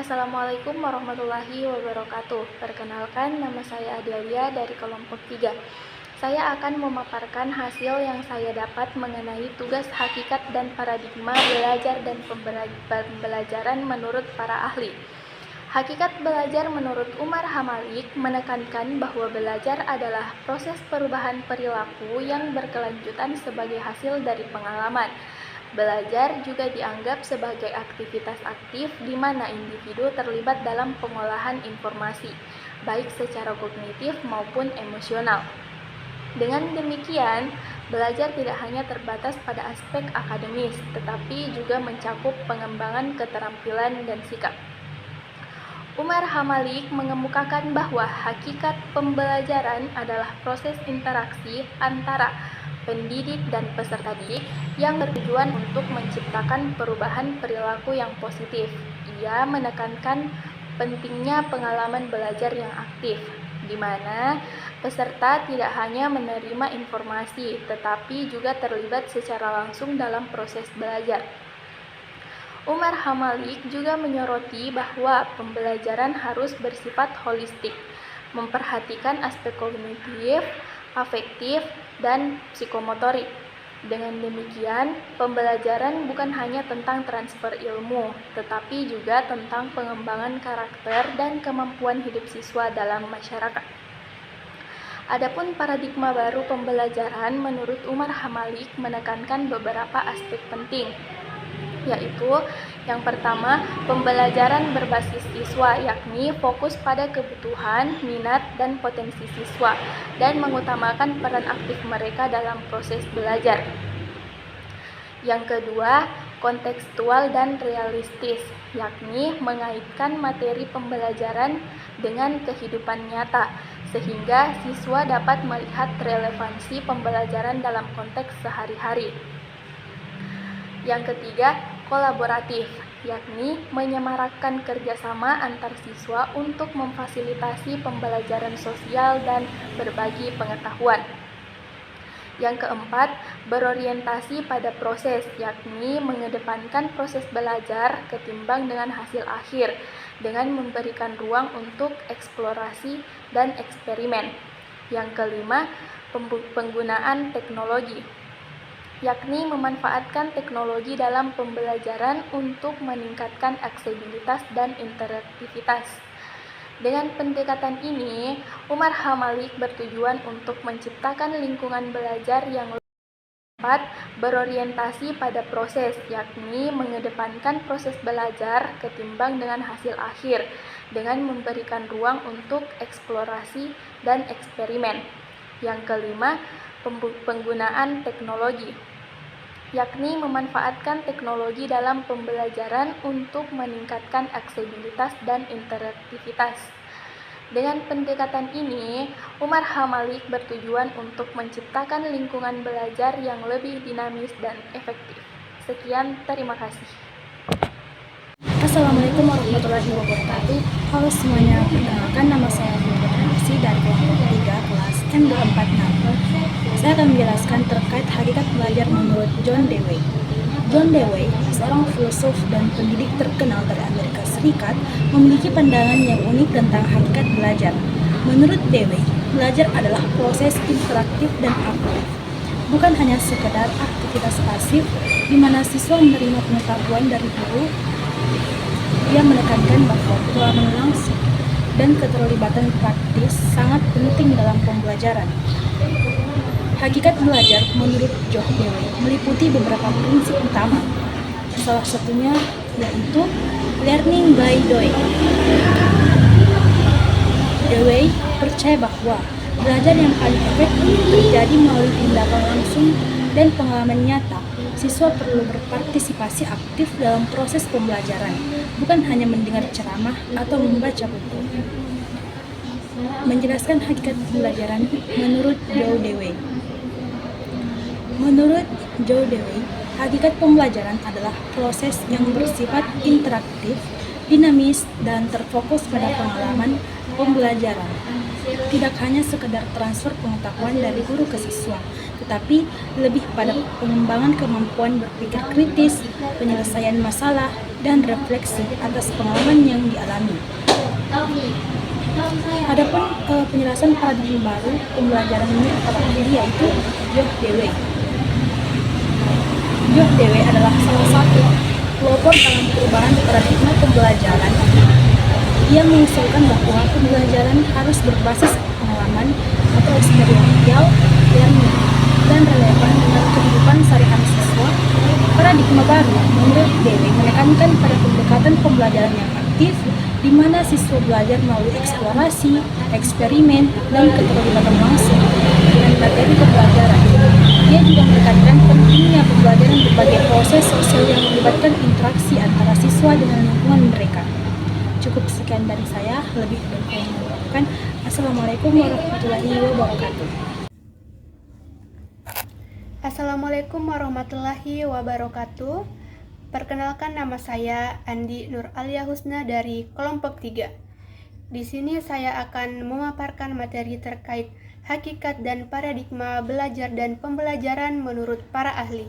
Assalamualaikum warahmatullahi wabarakatuh. Perkenalkan, nama saya Adelia dari kelompok 3. Saya akan memaparkan hasil yang saya dapat mengenai tugas hakikat dan paradigma belajar dan pembelajaran menurut para ahli. Hakikat belajar menurut Umar Hamalik menekankan bahwa belajar adalah proses perubahan perilaku yang berkelanjutan sebagai hasil dari pengalaman. Belajar juga dianggap sebagai aktivitas aktif di mana individu terlibat dalam pengolahan informasi, baik secara kognitif maupun emosional. Dengan demikian, belajar tidak hanya terbatas pada aspek akademis, tetapi juga mencakup pengembangan keterampilan dan sikap. Umar Hamalik mengemukakan bahwa hakikat pembelajaran adalah proses interaksi antara pendidik dan peserta didik yang bertujuan untuk menciptakan perubahan perilaku yang positif. Ia menekankan pentingnya pengalaman belajar yang aktif, di mana peserta tidak hanya menerima informasi, tetapi juga terlibat secara langsung dalam proses belajar. Umar Hamalik juga menyoroti bahwa pembelajaran harus bersifat holistik, memperhatikan aspek kognitif, afektif, dan psikomotorik. Dengan demikian, pembelajaran bukan hanya tentang transfer ilmu, tetapi juga tentang pengembangan karakter dan kemampuan hidup siswa dalam masyarakat. Adapun paradigma baru pembelajaran menurut Umar Hamalik menekankan beberapa aspek penting, yaitu yang pertama, pembelajaran berbasis siswa, yakni fokus pada kebutuhan, minat, dan potensi siswa, dan mengutamakan peran aktif mereka dalam proses belajar. Yang kedua, kontekstual dan realistis, yakni mengaitkan materi pembelajaran dengan kehidupan nyata, sehingga siswa dapat melihat relevansi pembelajaran dalam konteks sehari-hari. Yang ketiga, kolaboratif, yakni menyemarakkan kerjasama antar siswa untuk memfasilitasi pembelajaran sosial dan berbagi pengetahuan. Yang keempat, berorientasi pada proses, yakni mengedepankan proses belajar ketimbang dengan hasil akhir, dengan memberikan ruang untuk eksplorasi dan eksperimen. Yang kelima, penggunaan teknologi, yakni memanfaatkan teknologi dalam pembelajaran untuk meningkatkan aksesibilitas dan interaktivitas. Dengan pendekatan ini, Umar Hamalik bertujuan untuk menciptakan lingkungan belajar yang dapat berorientasi pada proses, yakni mengedepankan proses belajar ketimbang dengan hasil akhir, dengan memberikan ruang untuk eksplorasi dan eksperimen. Yang kelima, penggunaan teknologi, yakni memanfaatkan teknologi dalam pembelajaran untuk meningkatkan aksesibilitas dan interaktivitas. Dengan pendekatan ini, Umar Hamalik bertujuan untuk menciptakan lingkungan belajar yang lebih dinamis dan efektif. Sekian, terima kasih. Assalamualaikum warahmatullahi wabarakatuh. Halo semuanya, perkenalkan nama saya Nursi dari kelompok 3 kelas M246. Saya akan menjelaskan terkait hakikat belajar menurut John Dewey. John Dewey, seorang filosof dan pendidik terkenal dari Amerika Serikat, memiliki pandangan yang unik tentang hakikat belajar. Menurut Dewey, belajar adalah proses interaktif dan aktif, bukan hanya sekedar aktivitas pasif di mana siswa menerima pengetahuan dari guru. Dia menekankan bahwa pengalaman langsung dan keterlibatan praktis sangat penting dalam pembelajaran. Hakikat belajar menurut John Dewey meliputi beberapa prinsip utama. Salah satunya yaitu learning by doing. Dewey percaya bahwa belajar yang paling efektif terjadi melalui tindakan langsung dan pengalaman nyata. Siswa perlu berpartisipasi aktif dalam proses pembelajaran, bukan hanya mendengar ceramah atau membaca buku. Menjelaskan hakikat pembelajaran menurut John Dewey. Menurut John Dewey, hakikat pembelajaran adalah proses yang bersifat interaktif, dinamis, dan terfokus pada pengalaman pembelajaran. Tidak hanya sekedar transfer pengetahuan dari guru ke siswa, tetapi lebih pada pengembangan kemampuan berpikir kritis, penyelesaian masalah, dan refleksi atas pengalaman yang dialami. Adapun penjelasan paradigma baru pembelajaran menurut para ahli yaitu Joh Dewey. Joh Dewey adalah salah satu pelopor dalam perubahan paradigma pembelajaran. Ia mengusulkan bahwa pembelajaran harus berbasis pengalaman atau experiential learning dan relevan dengan kehidupan sehari-hari siswa. Paradigma baru menurut Dewey menekankan pada pendekatan pembelajaran yang aktif, di mana siswa belajar melalui eksplorasi, eksperimen, dan keterlibatan langsung dengan materi pembelajaran. Dia juga menekankan pentingnya pembelajaran berbagai proses sosial yang melibatkan interaksi antara siswa dengan lingkungan mereka. Cukup sekian dari saya, lebih dan kurang. Assalamualaikum warahmatullahi wabarakatuh. Assalamualaikum warahmatullahi wabarakatuh. Perkenalkan, nama saya Andi Nur Alia Husna dari kelompok 3. Di sini saya akan memaparkan materi terkait hakikat dan paradigma belajar dan pembelajaran menurut para ahli.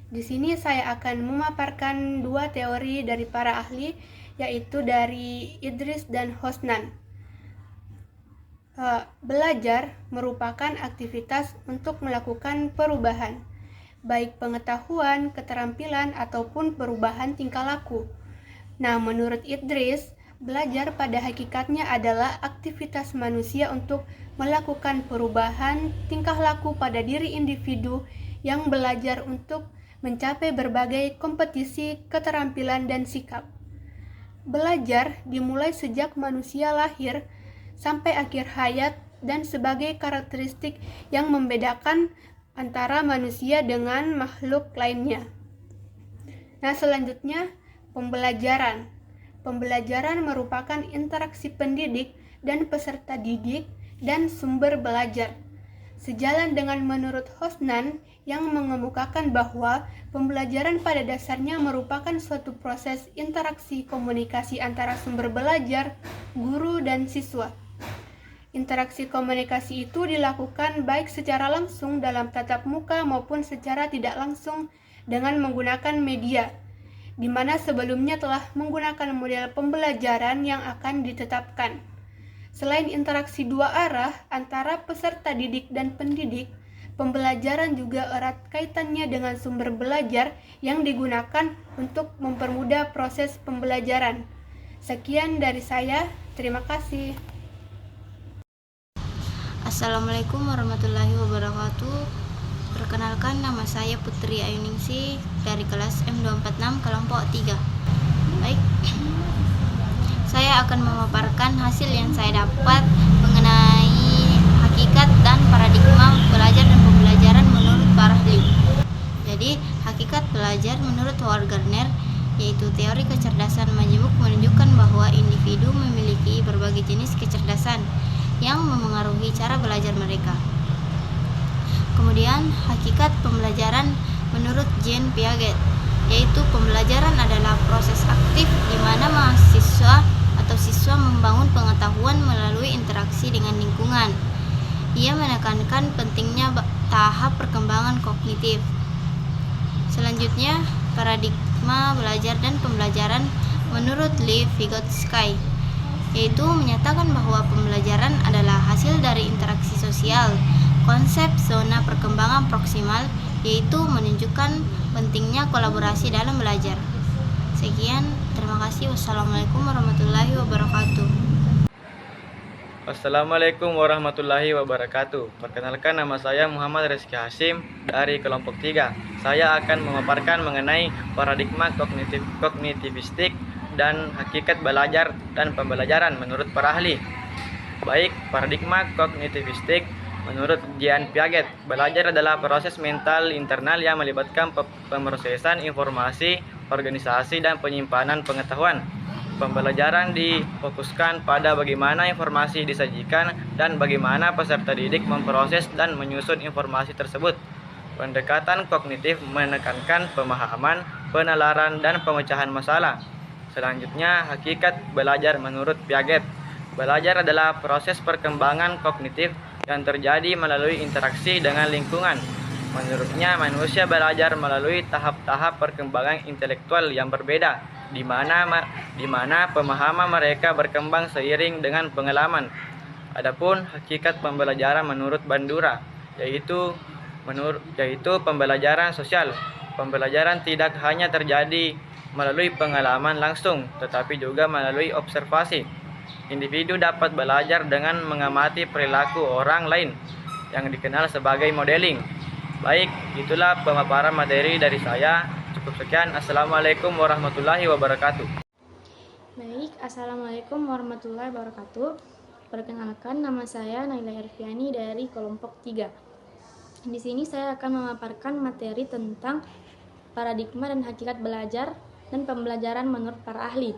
Di sini saya akan memaparkan dua teori dari para ahli, yaitu dari Idris dan Hosnan. Belajar merupakan aktivitas untuk melakukan perubahan, baik pengetahuan, keterampilan, ataupun perubahan tingkah laku. Nah, menurut Idris, belajar pada hakikatnya adalah aktivitas manusia untuk melakukan perubahan tingkah laku pada diri individu yang belajar untuk mencapai berbagai kompetisi, keterampilan, dan sikap. Belajar dimulai sejak manusia lahir sampai akhir hayat dan sebagai karakteristik yang membedakan antara manusia dengan makhluk lainnya. Nah, selanjutnya pembelajaran. Pembelajaran merupakan interaksi pendidik dan peserta didik dan sumber belajar. Sejalan dengan menurut Hosnan yang mengemukakan bahwa pembelajaran pada dasarnya merupakan suatu proses interaksi komunikasi antara sumber belajar, guru, dan siswa. Interaksi komunikasi itu dilakukan baik secara langsung dalam tatap muka maupun secara tidak langsung dengan menggunakan media, di mana sebelumnya telah menggunakan model pembelajaran yang akan ditetapkan. Selain interaksi dua arah antara peserta didik dan pendidik, pembelajaran juga erat kaitannya dengan sumber belajar yang digunakan untuk mempermudah proses pembelajaran. Sekian dari saya, terima kasih. Assalamualaikum warahmatullahi wabarakatuh. Perkenalkan, nama saya Putri Ayuningsi dari kelas M246 kelompok 3. Baik, saya akan memaparkan hasil yang saya dapat mengenai hakikat dan paradigma belajar dan pembelajaran menurut para ahli. Jadi, hakikat belajar menurut Howard Gardner, yaitu teori kecerdasan majemuk, menunjukkan bahwa individu memiliki berbagai jenis kecerdasan yang memengaruhi cara belajar mereka. Kemudian, hakikat pembelajaran menurut Jean Piaget, yaitu pembelajaran adalah proses aktif di mana mahasiswa atau siswa membangun pengetahuan melalui interaksi dengan lingkungan. Ia menekankan pentingnya tahap perkembangan kognitif. Selanjutnya, paradigma belajar dan pembelajaran menurut Lev Vygotsky, yaitu menyatakan bahwa pembelajaran adalah hasil dari interaksi sosial. Konsep zona perkembangan proksimal, yaitu menunjukkan pentingnya kolaborasi dalam belajar. Sekian, terima kasih. Wassalamualaikum warahmatullahi wabarakatuh. Assalamualaikum warahmatullahi wabarakatuh. Perkenalkan, nama saya Muhammad Rizky Hasim dari kelompok 3. Saya akan memaparkan mengenai paradigma kognitivistik dan hakikat belajar dan pembelajaran menurut para ahli. Baik, paradigma kognitivistik menurut Jean Piaget, belajar adalah proses mental internal yang melibatkan pemrosesan informasi, organisasi, dan penyimpanan pengetahuan. Pembelajaran difokuskan pada bagaimana informasi disajikan dan bagaimana peserta didik memproses dan menyusun informasi tersebut. Pendekatan kognitif menekankan pemahaman, penalaran, dan pemecahan masalah. Selanjutnya, hakikat belajar menurut Piaget. Belajar adalah proses perkembangan kognitif yang terjadi melalui interaksi dengan lingkungan. Menurutnya, manusia belajar melalui tahap-tahap perkembangan intelektual yang berbeda, di mana pemahaman mereka berkembang seiring dengan pengalaman. Adapun hakikat pembelajaran menurut Bandura, yaitu pembelajaran sosial. Pembelajaran tidak hanya terjadi melalui pengalaman langsung, tetapi juga melalui observasi. Individu dapat belajar dengan mengamati perilaku orang lain yang dikenal sebagai modeling. Baik, itulah pemaparan materi dari saya. Cukup sekian. Assalamualaikum warahmatullahi wabarakatuh. Baik, Assalamualaikum warahmatullahi wabarakatuh. Perkenalkan, nama saya Naila Erfiani dari kelompok 3. Di sini saya akan memaparkan materi tentang paradigma dan hakikat belajar dan pembelajaran menurut para ahli.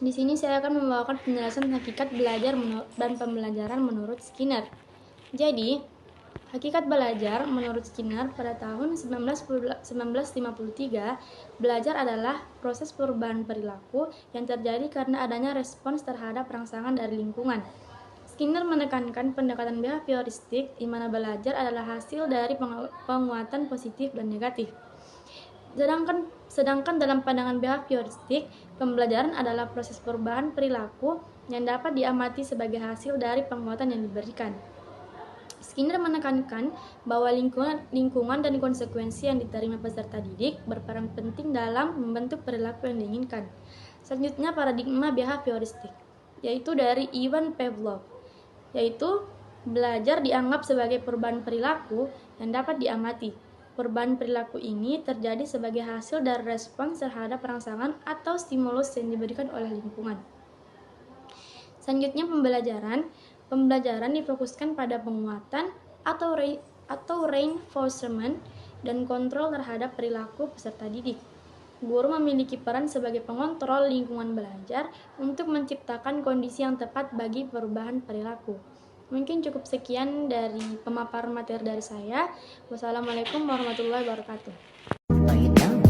Di sini saya akan membawakan penjelasan hakikat belajar dan pembelajaran menurut Skinner. Jadi, hakikat belajar menurut Skinner pada tahun 1953, belajar adalah proses perubahan perilaku yang terjadi karena adanya respons terhadap rangsangan dari lingkungan. Skinner menekankan pendekatan behavioristik di mana belajar adalah hasil dari penguatan positif dan negatif. Sedangkan dalam pandangan behavioristik, pembelajaran adalah proses perubahan perilaku yang dapat diamati sebagai hasil dari penguatan yang diberikan. Skinner menekankan bahwa lingkungan dan konsekuensi yang diterima peserta didik berperan penting dalam membentuk perilaku yang diinginkan. Selanjutnya, paradigma behavioristik, yaitu dari Ivan Pavlov, yaitu belajar dianggap sebagai perubahan perilaku yang dapat diamati. Perubahan perilaku ini terjadi sebagai hasil dari respons terhadap rangsangan atau stimulus yang diberikan oleh lingkungan. Selanjutnya, pembelajaran difokuskan pada penguatan atau reinforcement dan kontrol terhadap perilaku peserta didik. Guru memiliki peran sebagai pengontrol lingkungan belajar untuk menciptakan kondisi yang tepat bagi perubahan perilaku. Mungkin cukup sekian dari pemaparan materi dari saya. Wassalamualaikum warahmatullahi wabarakatuh.